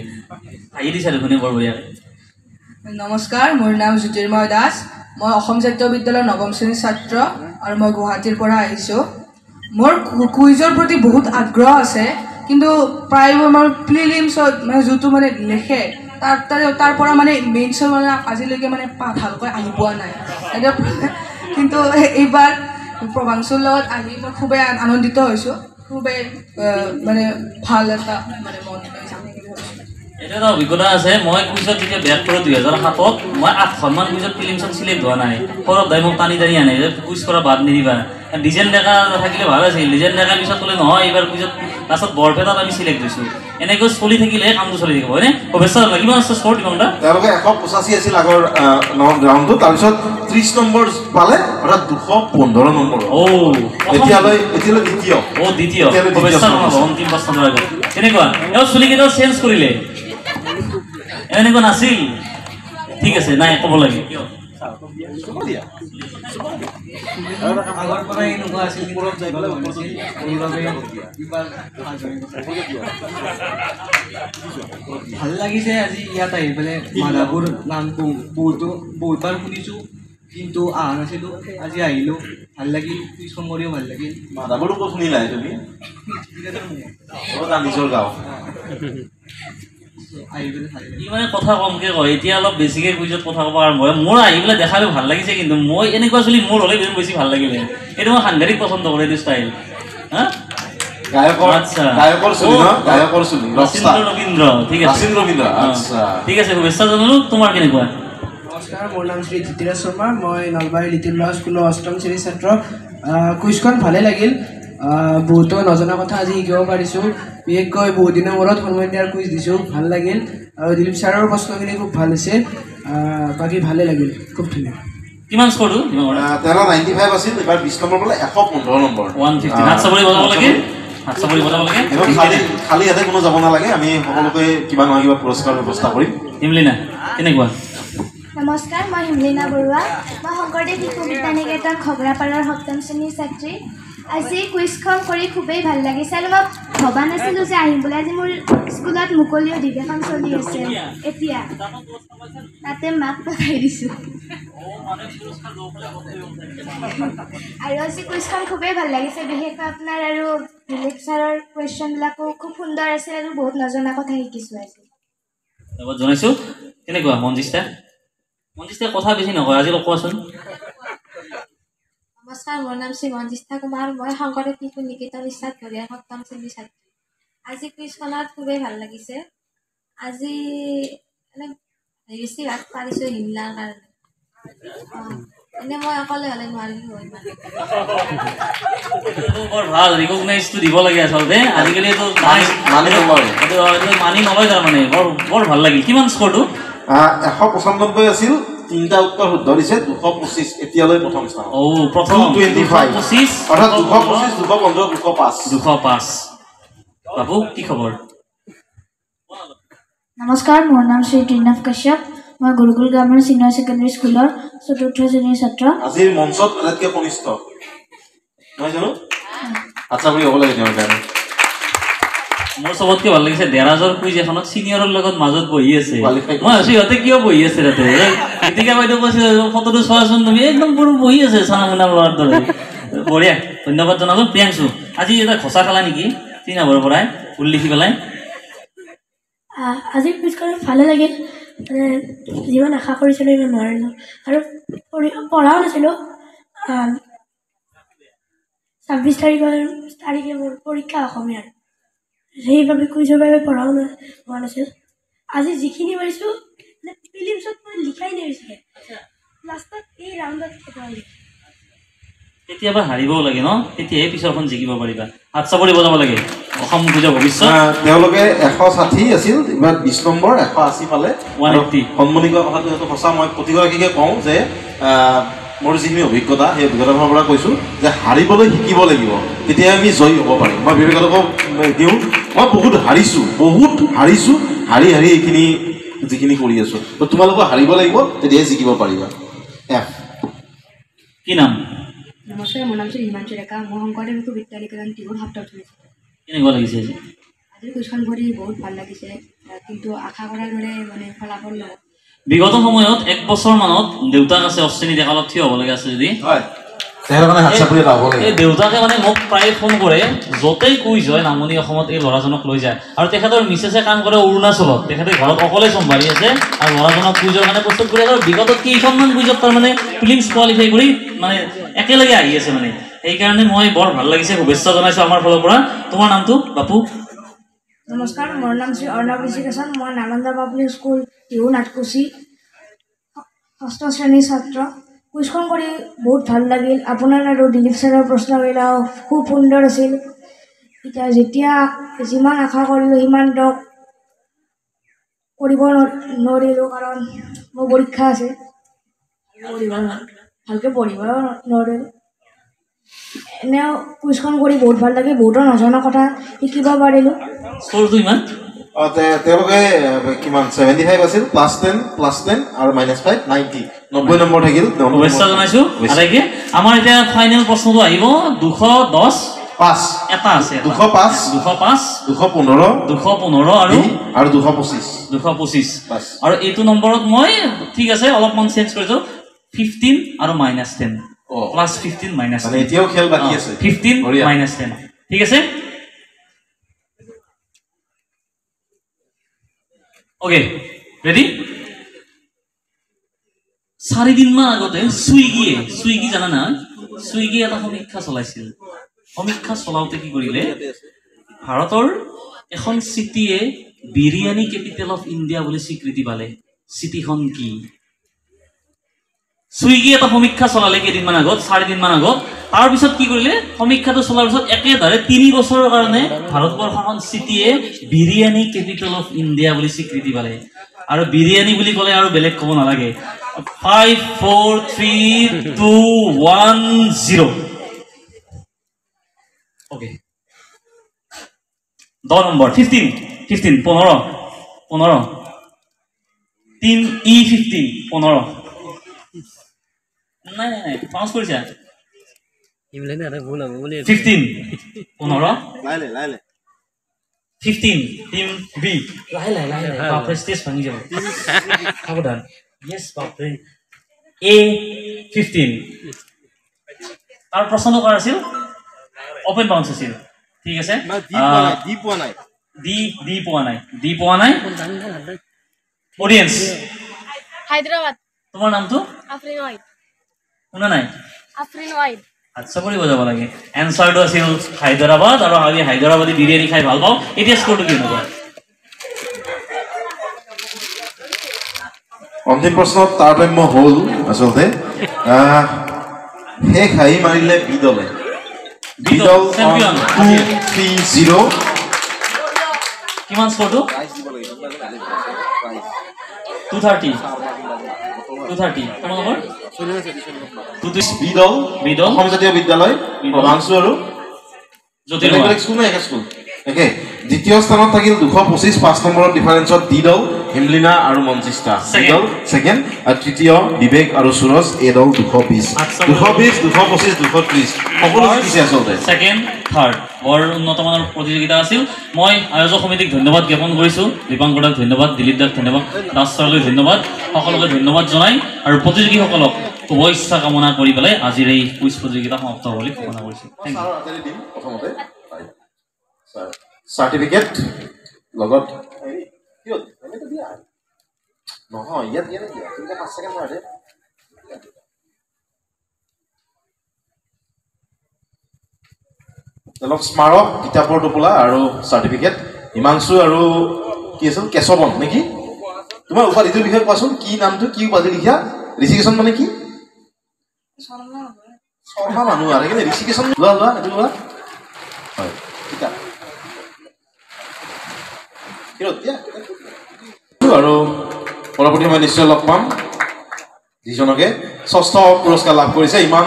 আহি দিছে দেখোন বৰ বঢ়িয়াকৈ নমস্কাৰ মোৰ নাম জ্যোতিৰ্ময় দাস মই অসম জাতীয় বিদ্যালয়ৰ নৱম শ্ৰেণীৰ ছাত্ৰ আৰু মই গুৱাহাটীৰ পৰা আহিছোঁ মোৰ কুইজৰ প্ৰতি বহুত আগ্ৰহ আছে কিন্তু প্ৰায় আমাৰ প্ৰিলিমছত মানে যোনটো মানে লিখে তাৰ পৰা মানে মেইনছৰ মানে আজিলৈকে মানে ভালকৈ আহি পোৱা নাই কিন্তু এইবাৰ প্ৰভাঞ্চৰ লগত আহি মই খুবেই আনন্দিত হৈছোঁ খুবেই মানে ভাল এটা মানে মন এটা এটা অভিজ্ঞতা আছে মই কুইজত যেতিয়া বেট কৰোঁ 2007ত মই 8খনমান কুইজত ফিল্মছত চিলেক্ট হোৱা নাই সৌৰভ দাই মোক টানি আনে যে কুইজ কৰা বাদ নিদিবা ডিজেন ডেকা থাকিলে ভাল আছিল ডিজেন ডেকাৰ পিছত ক'লে নহয় এইবাৰ কুইজত লাষ্টত বৰপেটাত আমি চিলেক্ট হৈছোঁ এনেকৈ চলি থাকিলেহে কামটো চলি থাকিব হয়নে শুভেচ্ছা কিমান আছে স্ক'ৰ কিমানটা তেওঁলোকে 185 আছিল আগৰ গ্ৰাউণ্ডটো তাৰপিছত 30 নম্বৰ পালে অৰ্থাৎ 215 নম্বৰ এতিয়ালৈ দ্বিতীয় শুভেচ্ছা অন্তিম প্ৰশ্নৰ আগত কেনেকুৱা এওঁ চুলিকেইটাও চেঞ্জ কৰিলে এনেকুৱা নাছিল ঠিক আছে নাই ক'ব লাগে কিয় আগৰ পৰাই এনেকুৱা আছিল ওপৰত যাই পেলাই আছিল এইভাবে ভাল লাগিছে আজি ইয়াত আহি পেলাই মাধাপুৰ নামটো বহুতবাৰ শুনিছোঁ কিন্তু অহা নাছিলোঁ আজি আহিলোঁ ভাল লাগিল কুইজখন কৰিও ভাল লাগিল মাধাপুৰটো ক'ত শুনিলা তুমি নিজৰ গাঁও আহি পেলাই ভাল লাগিল ই মানে কথা কমকে কয় এতিয়া অলপ বেছিকৈ কুইজত কথা ক'ব আৰম্ভ হয় মোৰ আহি পেলাই দেখালে ভাল লাগিছে কিন্তু মই এনেকুৱা চলি মোৰ হ'লে বেছি ভাল লাগিলে এইটো মই সাংঘাতিক পচন্দ কৰোঁ এইটো ষ্টাইল হা আচ্ছা ৰবীন্দ্ৰ ঠিক আছে ঠিক আছে শুভেচ্ছা জনালোঁ তোমাৰ কেনেকুৱা নমস্কাৰ মোৰ নাম শ্ৰী জিতিৰাজ শৰ্মা মই নলবাৰী লিটিল ল'ৰা স্কুলৰ অষ্টম শ্ৰেণীৰ ছাত্ৰ কুইজখন ভালে লাগিল বহুতো নজনা কথা আজি শিকিব পাৰিছোঁ বিশেষকৈ বহুত দিনৰ মূৰত হনুমান দিয়াৰ কুইজ দিছোঁ ভাল লাগিল আৰু দিলীপ ছাৰৰ প্ৰশ্নখিনি খুব ভাল হৈছে বাকী ভালে লাগিল খুব ধুনীয়া কিমান স্ক'ৰটো তেলৰ 95 আছিল এবাৰ 20 নম্বৰ বোলে 115 নম্বৰ 150 হাত চাপৰি বজাব লাগে খালী ইয়াতে কোনো যাব নালাগে আমি সকলোকে কিবা নহয় কিবা পুৰস্কাৰ ব্যৱস্থা কৰিম হিমলিনা কেনেকুৱা নমস্কাৰ মই হিমলিনা বৰুৱা মই শংকৰদেৱ শিশু বিদ্যা নিকেতন খগৰাপাৰৰ সপ্তম শ্ৰেণীৰ ছাত্ৰী আজি কুইজখন কৰি খুবেই ভাল লাগিছে আৰু মই ভবা নাছিলোঁ যে আহিম বুলি আজি মোৰ স্কুলত মুকলি অধিৱেশন চলি আছে এতিয়া তাতে মাক পঠাই দিছোঁ আৰু আজি কুইজখন খুবেই ভাল লাগিছে বিশেষকৈ আপোনাৰ আৰু দিলীপ ছাৰৰ কুৱেশ্যনবিলাকো খুব সুন্দৰ আছে আৰু বহুত নজনা কথা শিকিছোঁ আজি জনাইছোঁ কেনেকুৱা মঞ্জিষ্ঠা কথা বেছি নকয় আজি কোৱাচোন নমস্কাৰ মোৰ নাম শ্ৰী মঞ্জিষ্ঠা কুমাৰ মই শংকৰদেৱ শিশু নিকেতন ইছাতঘৰীয়া সপ্তম শ্ৰেণীৰ ছাত্ৰী আজি কুইজখনত খুবেই ভাল লাগিছে আজি বেছি ভাগ পাৰিছোঁ হিমলাৰ কাৰণে এনে মই অকলে হ'লে নোৱাৰিলোঁ হয় বৰ ভাল ৰিকগনাইজটো দিব লাগে আচলতে আজিকালি এইটো মানি নলয় তাৰমানে বৰ ভাল লাগিল কিমান স্ক'ৰটো 195 আছিল তিনিটা উত্তৰ শুদ্ধ দিছে 225 এতিয়ালৈ প্ৰথম স্থান প্ৰথম 225 অৰ্থাৎ 225 215 205 বাবু কি খবৰ নমস্কাৰ মোৰ নাম শ্ৰী ত্ৰিনাভ কাশ্যপ মই গুৰুকুল গ্ৰামৰ ছিনিয়ৰ ছেকেণ্ডেৰী স্কুলৰ ৪ৰ্থ শ্ৰেণীৰ ছাত্ৰ আজিৰ মঞ্চত আটাইতকৈ কনিষ্ঠ নহয় জানো আচ্ছা বুলি হ'ব লাগে তেওঁৰ কাৰণে মোৰ চবতকৈ ভাল লাগিছে দেৰাজৰ কুইজ এখনত ছিনিয়ৰৰ লগত মাজত বহি আছে মই ভাবিছোঁ সিহঁতে কিয় বহি আছে তাতে গীতিকা বাইদেউ কৈছে ফটোটো চোৱাচোন তুমি একদম পুৰো বহি আছে চানা মুনা ল'ৰাৰ দৰে বঢ়িয়া ধন্যবাদ জনালোঁ প্ৰিয়াংশু আজি এটা ঘোচা খালা নেকি ত্ৰিনাভৰ পৰাই ভুল লিখি পেলাই আজি কুইজখন ভালে লাগিল মানে যিমান আশা কৰিছিলোঁ ইমান নোৱাৰিলোঁ আৰু পঢ়াও নাছিলোঁ ২৬ তাৰিখে মোৰ পৰীক্ষা অসমীয়াৰ সেইবাবে কুইজৰ বাবে পঢ়াও হোৱা নাছিল আজি যিখিনি পাৰিছোঁ মানে ফিলিমছত মই লিখাই নাহিছিলে লাষ্টত এই ৰাউণ্ডত কেতিয়াবা হাৰিবও লাগে ন তেতিয়াহে পিছৰখন জিকিব পাৰিবা হাত চাপৰি বজাব লাগে অসম কুইজৰ ভৱিষ্যত তেওঁলোকে 160 আছিল এইবাৰ 20 নম্বৰ 180 পালে 180 সন্মানিত কথাটো এইটো সঁচা মই প্ৰতিগৰাকীকে কওঁ যে মোৰ যিখিনি অভিজ্ঞতা সেই অভিজ্ঞতাৰ পৰা কৈছোঁ যে হাৰিবলৈ শিকিব লাগিব তেতিয়া আমি জয়ী হ'ব পাৰিম মই বিবেকানন্দক দিওঁ মই বহুত হাৰিছোঁ হাৰি এইখিনি যিখিনি কৰি আছোঁ তো তোমালোকক হাৰিব লাগিব তেতিয়াহে জিকিব পাৰিবা কি নাম নমস্কাৰ মোৰ নাম শ্ৰী হিমাংশু ডেকা মই শংকৰদেৱ শিশু বিদ্যা নিকেতন টিহুৰ সপ্তম শ্ৰেণীৰ কেনেকুৱা লাগিছে আজি আজিৰ কুইজখন কৰি বহুত ভাল লাগিছে কিন্তু আশা কৰাৰ দৰে মানে ফলাফল নহয় বিগত সময়ত 1 বছৰ মানত দেউতাক আছে অশ্বিনী ডেকালত থিয় হ'ব লাগে আছে যদি এই দেউতাকে মানে মোক প্ৰায় ফোন কৰে য'তেই কুইজ হয় নামনি অসমত এই ল'ৰাজনক লৈ যায় আৰু তেখেতৰ মিছেছে কাম কৰে অৰুণাচলত তেখেতে ঘৰত অকলে চম্ভালি আছে আৰু ল'ৰাজনক কুইজৰ কাৰণে প্ৰস্তুত কৰি আছে আৰু বিগত কেইখনমান কুইজত তাৰমানে ফিলিংছ কোৱালিফাই কৰি মানে একেলগে আহি আছে মানে সেইকাৰণে মই বৰ ভাল লাগিছে শুভেচ্ছা জনাইছোঁ আমাৰ ফালৰ পৰা তোমাৰ নামটো বাপু নমস্কাৰ মোৰ নাম শ্ৰী অৰ্ণৱ ঋষিকেশন মই নালন্দা পাব্লিক স্কুল টিহু নাটকুচি 6ষ্ঠ শ্ৰেণীৰ ছাত্ৰ কুইজখন কৰি বহুত ভাল লাগিল আপোনাৰ আৰু দিলীপ ছাৰৰ প্ৰশ্নবিলাক খুব সুন্দৰ আছিল এতিয়া যেতিয়া যিমান আশা কৰিলোঁ সিমান কৰিব নোৱাৰিলোঁ কাৰণ মোৰ পৰীক্ষা আছে ভালকৈ পঢ়িব নোৱাৰিলোঁ এনেও কুইজখন কৰি বহুত ভাল লাগে বহুতৰ নজনা কথা শিকিব পাৰিলোঁ স্ক'ৰটো ইমান তেওঁলোকে কিমান 75 আছিল +10 আৰু -5 90 নম্বৰ থাকিল শুভেচ্ছা জনাইছো আটাইকে আমাৰ এতিয়া ফাইনেল প্ৰশ্নটো আহিব 210 5 এটা আছে 205 215 আৰু 225 আৰু এইটো নম্বৰত মই ঠিক আছে অলপমান চেঞ্জ কৰিছো 15 আৰু -10 +15 -10 মানে এতিয়াও খেল বাকি আছে 15 -10 ঠিক আছে ওকে ৰেডি 4 দিনমান আগতে সুইগি জানা না সুইগি এটা সমীক্ষা চলাইছিল সমীক্ষা চলাওতে কি কৰিলে ভাৰতৰ এখন চিটিয়ে বিৰিয়ানী কেপিটেল অফ ইণ্ডিয়া বুলি স্বীকৃতি পালে চিটিখন কি সুইগি এটা সমীক্ষা চলালে কেইদিনমান আগত 4 দিনমান আগত তাৰ পিছত কি কৰিলে সমীক্ষাটো চলাৰ পিছত একেধাৰে 3 বছৰৰ কাৰণে ভাৰতবৰ্ষখন চিটিয়ে বিৰিয়ানী কেপিটেল অফ ইণ্ডিয়া বুলি স্বীকৃতি পালে আৰু বিৰিয়ানী বুলি ক'লে আৰু বেলেগ ক'ব নালাগে 5 4 3 2 1 0 ওকে 10 নম্বৰ 15 15 3 E15 15 নাই পাঁচ কৰিছা 15 লাইলে 15 টিম বি লাইলে বাপৰে ষ্টেজ ভাঙি যাব সাৱধান ইয়েছ বাপৰে এ 15 তাৰ প্ৰশ্ন কৰা আছিল ওপেন বাউন্স আছিল ঠিক আছে দি পোৱা নাই অডিয়েন্স হায়দ্ৰাবাদ তোমাৰ নামটো আফৰিন ওয়াইদ শুনা নাই আফৰিন ওয়াইদ আচ্ছা কৰি বজাব লাগে এনসাৰটো আছিল হায়দৰাবাদ আৰু আমি হায়দৰাবাদী বিৰিয়ানী খাই ভাল পাওঁ এতিয়া স্কোৰটো কি হ'ব অন্তিম প্ৰশ্নত তাৰতম্য হ'ল আচলতে হে খাই মাৰিলে বিদলে বিদল চেম্পিয়ন 230 কিমান স্কোৰটো 230 তোমালোকৰ বিদল অসম জাতীয় বিদ্যালয় প্ৰধানসু আৰু জ্যোতিৰ্ময় স্কুল নাই একে স্কুল একে দ্বিতীয় স্থানত থাকিল 225 5 নম্বৰৰ ডিফাৰেন্সত দিদল হিমলিনা আৰু মঞ্চিষ্টা দিদল সেকেন্ড আৰু তৃতীয় বিবেক আৰু সুৰজ এদল 220 225 230 সকলো জিকিছে আচলতে সেকেন্ড থাৰ্ড বৰ উন্নত মানৰ প্ৰতিযোগিতা আছিল মই আয়োজক সমিতিক ধন্যবাদ জ্ঞাপন কৰিছো দীপাংকৰক ধন্যবাদ দিলীপ দাক ধন্যবাদ দাস ছাৰলৈ ধন্যবাদ সকলোকে ধন্যবাদ জনাই আৰু প্ৰতিযোগীসকলক শুভেচ্ছা কামনা কৰি পেলাই আজিৰ এই কুইজ প্ৰতিযোগিতা সমাপ্ত হ'ব বুলি কামনা কৰিছো থ্যাংক ইউ প্ৰথমতে সাৰ্টিফিকেট লগত নহয় ইয়াত দিয়া নাই তুমি 5 সেকেন্ড পাৰে অলপ স্মাৰক কিতাপৰ টোপোলা আৰু সাৰ্টিফিকেট হিমাংশু আৰু কি আছিল কেশৱন নেকি তোমাৰ উপাধিটোৰ বিষয়ে কোৱাচোন কি নামটো কি উপাধি লিখা ঋষিকেশন মানে কি শৰ্মা মানুহ আৰু কি ঋষিকেশন লোৱা এইটো লোৱা হয় কিতাপ আৰু পৰৱৰ্তী সময় নিশ্চয় লগ পাম যিজনকে ষষ্ঠ পুৰস্কাৰ লাভ কৰিছে ইমান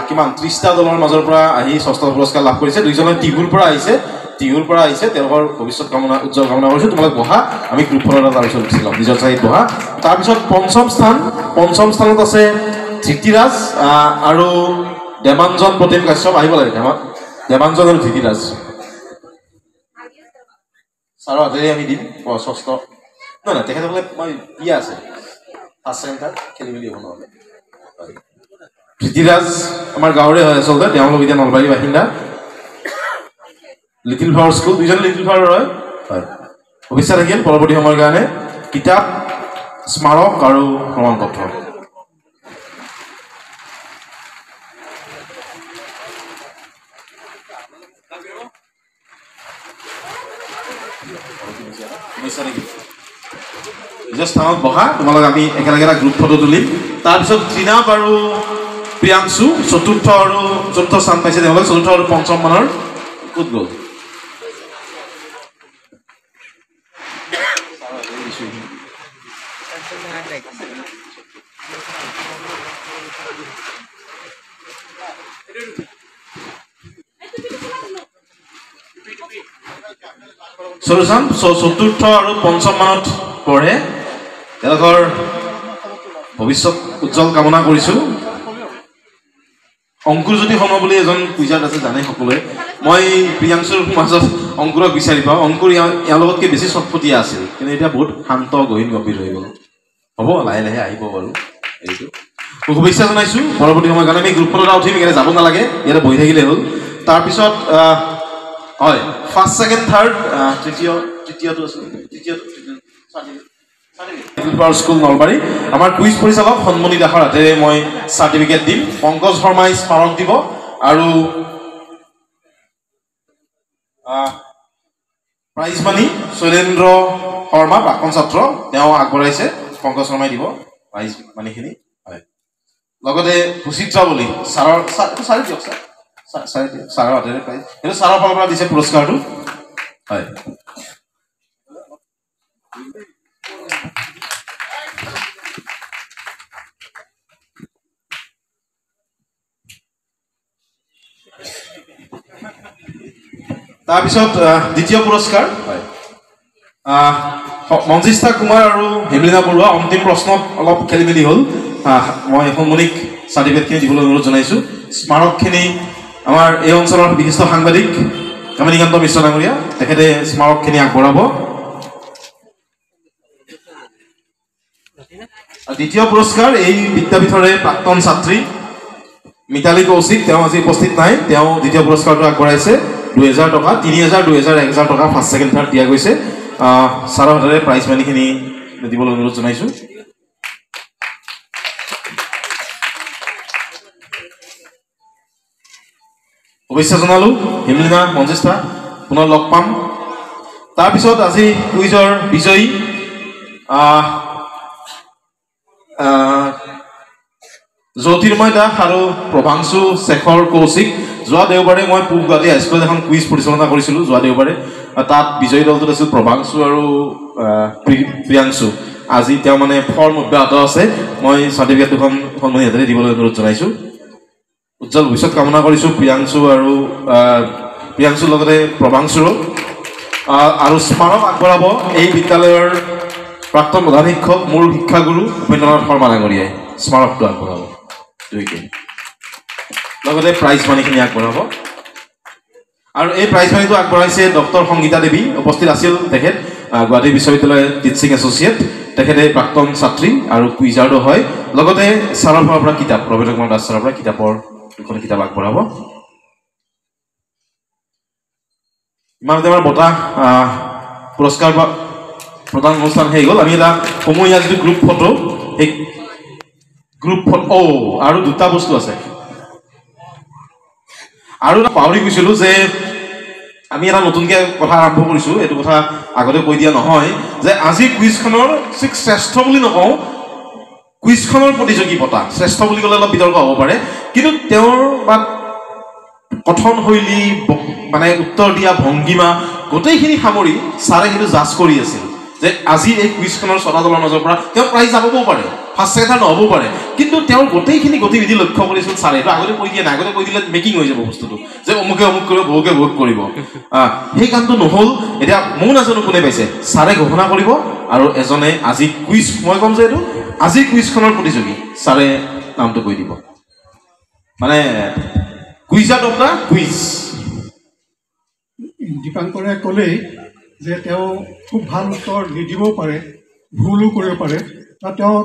কিমান 30টা দলৰ মাজৰ পৰা আহি ষষ্ঠ পুৰস্কাৰ লাভ কৰিছে দুইজনে টিহুৰ পৰা আহিছে তেওঁলোকৰ ভৱিষ্যত কামনা উজ্জ্বল কামনা কৰিছো তোমালোক বহা আমি গ্ৰুপ ফলৰ তাৰপিছত উঠিছিলাম নিজৰ ঠাইত বহা তাৰপিছত পঞ্চম স্থানত আছে ধৃতিৰাজ আৰু দেৱাঞ্জন প্ৰতিম কাশ্যপ আহিব লাগে দেৱাঞ্জন আৰু ধৃতিৰাজ ছাৰৰ হাতেৰে আমি দিম ষষ্ঠ নাই তেখেতসকলে মই বিয়া আছে ফাৰ্ষ্ট ছেকেণ্ড খেলি মেলি হ'ব নহ'লে ধৃতিৰাজ আমাৰ গাঁৱৰে হয় আচলতে তেওঁলোক এতিয়া নলবাৰীৰ বাসিন্দা লিটিল ফ্লাৱাৰ স্কুল দুইজন লিটিল ফ্লাৱাৰ হয় ভৱিষ্যত থাকিল পৰৱৰ্তী সময়ৰ কাৰণে কিতাপ স্মাৰক আৰু প্ৰমাণ পত্ৰ নিজৰ স্থানত বহা তোমালোক আমি একেলগে এটা গ্ৰুপ ফটো তুলিম তাৰপিছত ত্ৰিনাপ আৰু প্ৰিয়াংশু চতুৰ্থ স্থান পাইছে তেওঁলোকে চতুৰ্থ আৰু পঞ্চম মানৰ ক'ত গ'ল সৰুচাম চতুৰ্থ আৰু পঞ্চম মানত পঢ়ে তেওঁলোকৰ ভৱিষ্যত উজ্জ্বল কামনা কৰিছোঁ অংকুৰজ্যোতি শৰ্মা বুলি এজন কুইজাৰ্ড আছে জানে সকলোৱে মই প্ৰিয়াংশুৰ মাজত অংকুৰক বিচাৰি পাওঁ অংকুৰ ইয়াৰ লগতকৈ বেছি চটফটীয়া আছিল কিন্তু এতিয়া বহুত শান্ত গহীন গম্ভীৰ হৈ গ'ল হ'ব লাহে লাহে আহিব বাৰু এইটো শুভেচ্ছা জনাইছোঁ পৰৱৰ্তী সময়ৰ কাৰণে আমি গ্ৰুপ ফটো এটা উঠিম সেইকাৰণে যাব নালাগে ইয়াতে বহি থাকিলে হ'ল তাৰপিছত হয় ফাৰ্ষ্ট ছেকেণ্ড থাৰ্ড তৃতীয়টো আছিল স্কুল নলবাৰী আমাৰ কুইজ পৰিচালক সন্মণি দাসৰ হাতেৰে মই চাৰ্টিফিকেট দিম পংকজ শৰ্মাই স্মাৰক দিব আৰু প্ৰাইজ মানি শৈলেন্দ্ৰ শৰ্মা প্ৰাক্তন ছাত্ৰ তেওঁ আগবঢ়াইছে পংকজ শৰ্মাই দিব প্ৰাইজ মানিখিনি হয় লগতে সুচিত্ৰা বুলি ছাৰৰ দিয়ক ছাৰৰ হাতেৰে প্ৰাইজ সেইটো ছাৰৰ ফালৰ পৰা দিছে পুৰস্কাৰটো হয় তাৰপিছত দ্বিতীয় পুৰস্কাৰ হয় মঞ্জিষ্ঠা কুমাৰ আৰু হেমলিনা বৰুৱা অন্তিম প্ৰশ্নত অলপ খেলি মেলি হ'ল মই সন্মনিক চাৰ্টিফিকেটখিনি দিবলৈ অনুৰোধ জনাইছোঁ স্মাৰকখিনি আমাৰ এই অঞ্চলৰ বিশিষ্ট সাংবাদিক কামিনীকান্ত মিশ্ৰ ডাঙৰীয়া তেখেতে স্মাৰকখিনি আগবঢ়াব দ্বিতীয় পুৰস্কাৰ এই বিদ্যাপীঠৰে প্ৰাক্তন ছাত্ৰী মিতালী কৌশিক তেওঁ আজি উপস্থিত নাই তেওঁ দ্বিতীয় পুৰস্কাৰটো আগবঢ়াইছে 2000 টকা 3000 2000 1000 টকা ফাৰ্ষ্ট ছেকেণ্ড থাৰ্ড দিয়া গৈছে ছাৰৰ হাতেৰে প্ৰাইজ মানিখিনি দিবলৈ অনুৰোধ জনাইছোঁ শুভেচ্ছা জনালোঁ হেমলিনা মঞ্জিষ্ঠা পুনৰ লগ পাম তাৰপিছত আজি কুইজৰ বিজয়ী জ্যোতিৰ্ময় দাস আৰু প্ৰভাংশু শেখৰ কৌশিক যোৱা দেওবাৰে মই পূব গুৱাহাটী হাইস্কুলত এখন কুইজ পৰিচালনা কৰিছিলোঁ যোৱা দেওবাৰে তাত বিজয়ী দলটোত আছিল প্ৰভাংশু আৰু প্ৰিয়াংশু আজি তেওঁ মানে ফৰ্ম অব্যাহত আছে মই চাৰ্টিফিকেট দুখন সন্মনি হাতেৰে দিবলৈ অনুৰোধ জনাইছোঁ উজ্জ্বল ভৱিষ্যত কামনা কৰিছোঁ প্ৰিয়াংশুৰ লগতে প্ৰভাংশুৰো আৰু স্মাৰক আগবঢ়াব এই বিদ্যালয়ৰ প্ৰাক্তন প্ৰধান শিক্ষক মোৰ শিক্ষাগুৰু উপেন্দ্ৰনাথ শৰ্মা ডাঙৰীয়াই স্মাৰকটো আগবঢ়াব দুইকে লগতে প্ৰাইজ মানিখিনি আগবঢ়াব আৰু এই প্ৰাইজ মানিটো আগবঢ়াইছে ডক্টৰ সংগীতা দেৱী উপস্থিত আছিল তেখেত গুৱাহাটী বিশ্ববিদ্যালয়ৰ টিচিং এছ'চিয়েট তেখেতে প্ৰাক্তন ছাত্ৰী আৰু কুইজাৰ্ডো হয় লগতে ছাৰৰ ফালৰ পৰা কিতাপ ৰবীন্দ্ৰ কুমাৰ দাস ছাৰৰ পৰা কিতাপৰ দুখন কিতাপ আগবঢ়াব ইমানতে আমাৰ বঁটা পুৰস্কাৰ প্ৰদান অনুষ্ঠান হৈ গ'ল আমি এটা সমূহীয়া যিটো গ্ৰুপ ফটো সেই গ্ৰুপ ফটো আৰু দুটা বস্তু আছে আৰু এটা পাহৰি গৈছিলোঁ যে আমি এটা নতুনকৈ কথা আৰম্ভ কৰিছোঁ এইটো কথা আগতে কৈ দিয়া নহয় যে আজি কুইজখনৰ শ্ৰেষ্ঠ বুলি নকওঁ কুইজখনৰ প্ৰতিযোগী বঁটা শ্ৰেষ্ঠ বুলি ক'লে অলপ বিতৰ্ক হ'ব পাৰে কিন্তু তেওঁৰ বা কথনশৈলী মানে উত্তৰ দিয়া ভংগীমা গোটেইখিনি সামৰি ছাৰে সেইটো জাজ কৰি আছিল যে আজি এই কুইজখনৰ ছটা দলৰ মাজৰ পৰা তেওঁ প্ৰাইজ যাবও পাৰে ফাৰ্ষ্ট ছেকেণ্ড থাৰ্ড নহ'বও পাৰে কিন্তু তেওঁৰ গোটেইখিনি গতিবিধি লক্ষ্য কৰিছিল ছাৰে এইটো আগতে কৈ দিয়া নাই আগতে কৈ দিলে মেকিং হৈ যাব বস্তুটো যে অমুকে অমুক কৰিব বহুকে বহুত কৰিব সেই কামটো নহ'ল এতিয়া ময়ো নাজানো কোনে পাইছে ছাৰে ঘোষণা কৰিব আৰু এজনে আজি কুইজ মই ক'ম যে এইটো আজি কুইজখনৰ প্ৰতিযোগী ছাৰে নামটো কৈ দিব মানে কুইজাৰ্ড অফ দ্য কুইজ দীপাংকৰে ক'লেই যে তেওঁ খুব ভাল উত্তৰ নিদিবও পাৰে ভুলো কৰিব পাৰে বা তেওঁ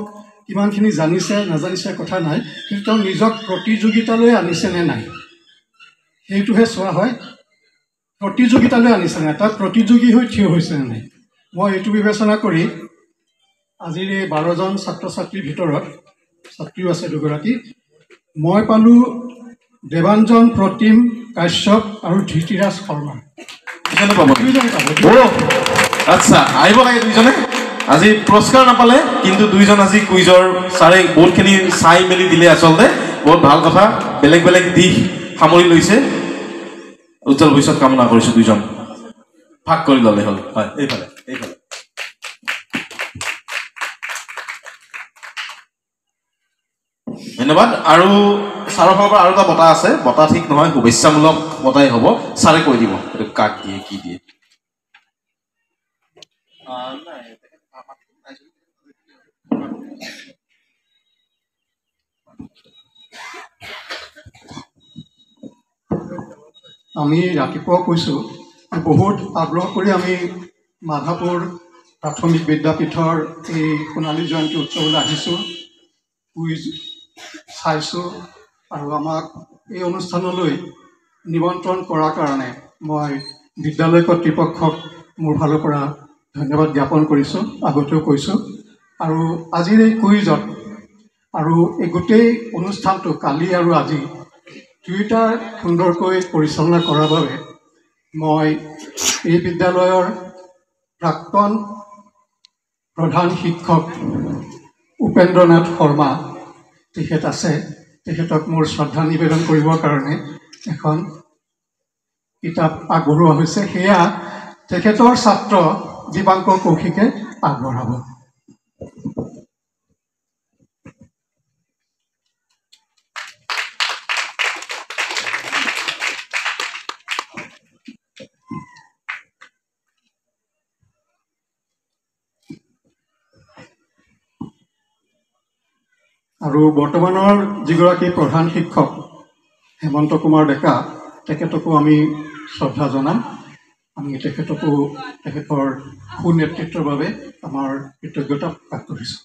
কিমানখিনি জানিছে নাজানিছে কথা নাই কিন্তু তেওঁ নিজক প্ৰতিযোগিতালৈ আনিছে নে নাই সেইটোহে চোৱা হয় প্ৰতিযোগিতালৈ আনিছে নাই তাত প্ৰতিযোগী হৈ থিয় হৈছে নে নাই মই এইটো বিবেচনা কৰি আজিৰ এই 12জন ছাত্ৰ ছাত্ৰীৰ ভিতৰত ছাত্ৰীও আছে দুগৰাকী মই পালোঁ দেৱাঞ্জন প্ৰতিম কাশ্যপ আৰু ধৃতিৰাজ শৰ্মা আচ্ছা আহিব লাগে দুইজনে আজি পুৰস্কাৰ নাপালে কিন্তু দুইজন আজি কুইজৰ ছাৰে বহুতখিনি চাই মেলি দিলে আচলতে বহুত ভাল কথা বেলেগ বেলেগ দিশ সামৰি লৈছে উজ্জ্বল ভৱিষ্যত কামনা কৰিছোঁ দুইজন ভাগ কৰি ল'লে হ'ল হয় এইফালে ধন্যবাদ আৰু ছাৰৰ ফালৰ পৰা আৰু এটা বঁটা আছে বঁটা ঠিক নহয় শুভেচ্ছামূলক বঁটাই হ'ব ছাৰে কৈ দিব এইটো কাক দিয়ে কি দিয়ে আমি ৰাতিপুৱা কৈছোঁ বহুত আগ্ৰহ কৰি আমি মাধাপুৰ প্ৰাথমিক বিদ্যাপীঠৰ এই সোণালী জয়ন্তী উৎসৱলৈ আহিছোঁ, কুইজ চাইছোঁ আৰু আমাক এই অনুষ্ঠানলৈ নিমন্ত্ৰণ কৰাৰ কাৰণে মই বিদ্যালয় কৰ্তৃপক্ষক মোৰ ফালৰ পৰা ধন্যবাদ জ্ঞাপন কৰিছোঁ, আগতেও কৈছোঁ। আৰু আজিৰ এই কুইজত আৰু এই গোটেই অনুষ্ঠানটো কালি আৰু আজি দুয়োটা সুন্দৰকৈ পৰিচালনা কৰাৰ বাবে মই এই বিদ্যালয়ৰ প্ৰাক্তন প্ৰধান শিক্ষক উপেন্দ্ৰনাথ শৰ্মা তেখেত আছে, তেখেতক মোৰ শ্ৰদ্ধা নিবেদন কৰিবৰ কাৰণে এখন কিতাপ আগবঢ়োৱা হৈছে, সেয়া তেখেতৰ ছাত্ৰ দীপাংকৰ কৌশিকে আগবঢ়াব। আৰু বৰ্তমানৰ যিগৰাকী প্ৰধান শিক্ষক হেমন্ত কুমাৰ ডেকা, তেখেতকো আমি শ্ৰদ্ধা জনাম। আমি তেখেতৰ সুনেতৃত্বৰ বাবে আমাৰ কৃতজ্ঞতা প্ৰকাশ কৰিছোঁ।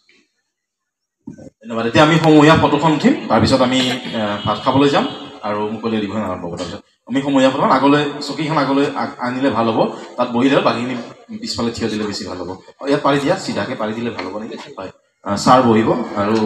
ধন্যবাদ। এতিয়া আমি সমূহীয়া ফটোখন উঠিম, তাৰপিছত আমি ভাত খাবলৈ যাম আৰু মুকলি অধিৱেশন আৰম্ভ হ'ব। তাৰপিছত আমি সমূহীয়া ফটোখন আগলৈ, চকীখন আগলৈ আনিলে ভাল হ'ব, তাত বহিলে বাকীখিনি পিছফালে থিয় দিলে বেছি ভাল হ'ব। ইয়াত পাৰি দিয়া, চিধাকৈ পাৰি দিলে ভাল হ'ব নেকি? হয়, ছাৰ বহিব আৰু